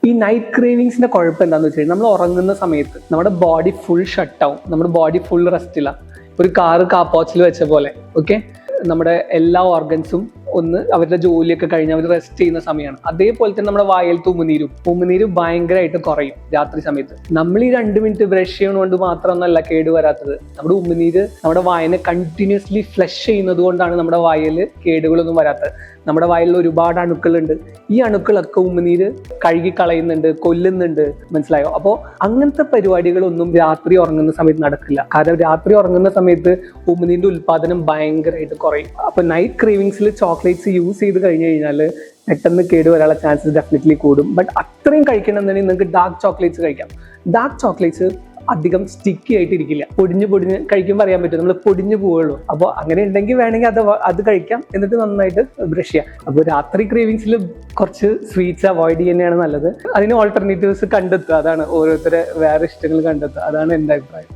ഈ നൈറ്റ് ക്രേവിങ്സിന്റെ കുഴപ്പം എന്താണെന്ന് വെച്ച് കഴിഞ്ഞാൽ നമ്മൾ ഉറങ്ങുന്ന സമയത്ത് നമ്മുടെ ബോഡി ഫുൾ ഷട്ട് ആവും, നമ്മുടെ ബോഡി ഫുൾ റെസ്റ്റില്ല. ഒരു കാറ് കാപ്പോച്ചിൽ വെച്ച പോലെ. ഓക്കെ, നമ്മുടെ എല്ലാ ഓർഗൻസും ഒന്ന് അവരുടെ ജോലിയൊക്കെ കഴിഞ്ഞ് അവർ റെസ്റ്റ് ചെയ്യുന്ന സമയമാണ്. അതേപോലെ തന്നെ നമ്മുടെ വായലത്തെ ഉമിനീര് ഭയങ്കരമായിട്ട് കുറയും രാത്രി സമയത്ത്. നമ്മൾ ഈ 2 മിനിറ്റ് ബ്രഷ് ചെയ്യണോണ്ട് മാത്രമൊന്നല്ല കേട് വരാത്തത്. നമ്മുടെ ഉമിനീര് നമ്മുടെ വായനെ കണ്ടിന്യൂസ്ലി ഫ്ലഷ് ചെയ്യുന്നത് കൊണ്ടാണ് നമ്മുടെ വായല് കേടുകളൊന്നും വരാത്തത്. നമ്മുടെ വായലിൽ ഒരുപാട് അണുക്കളുണ്ട്. ഈ അണുക്കളൊക്കെ ഉമിനീര് കഴുകി കളയുന്നുണ്ട്, കൊല്ലുന്നുണ്ട്. മനസ്സിലായോ? അപ്പോൾ അങ്ങനത്തെ പരിപാടികളൊന്നും രാത്രി ഉറങ്ങുന്ന സമയത്ത് നടക്കില്ല. കാരണം രാത്രി ഉറങ്ങുന്ന സമയത്ത് ഉമിനീരിന്റെ ഉൽപാദനം ഭയങ്കരമായിട്ട് കുറയും. അപ്പൊ നൈറ്റ് ക്രേവിങ്സിൽ ചോക്ലേറ്റ്സ് യൂസ് ചെയ്ത് കഴിഞ്ഞ് കഴിഞ്ഞാൽ പെട്ടെന്ന് കേടുവരാനുള്ള ചാൻസസ് ഡെഫിനറ്റ്ലി കൂടും. ബട്ട് അത്രയും കഴിക്കണമെന്നുണ്ടെങ്കിൽ നിങ്ങൾക്ക് ഡാർക്ക് ചോക്ലേറ്റ്സ് കഴിക്കാം. ഡാർക്ക് ചോക്ലേറ്റ്സ് അധികം സ്റ്റിക്കി ആയിട്ടിരിക്കില്ല. പൊടിഞ്ഞ് കഴിക്കുമ്പോൾ അറിയാൻ പറ്റും, നമ്മൾ പൊടിഞ്ഞു പോവുള്ളൂ. അപ്പോൾ അങ്ങനെ ഉണ്ടെങ്കിൽ വേണമെങ്കിൽ അത് കഴിക്കാം, എന്നിട്ട് നന്നായിട്ട് ബ്രഷ് ചെയ്യാം. അപ്പോൾ രാത്രി ക്രേവിങ്സിൽ കുറച്ച് സ്വീറ്റ്സ് അവോയ്ഡ് ചെയ്യുന്നതാണ് നല്ലത്. അതിന് ഓൾട്ടർനേറ്റീവ്സ് കണ്ടെത്തുക, അതാണ് ഓരോരുത്തരെ വേറെ ഇഷ്ടങ്ങൾ കണ്ടെത്തുക. അതാണ് എൻ്റെ അഭിപ്രായം.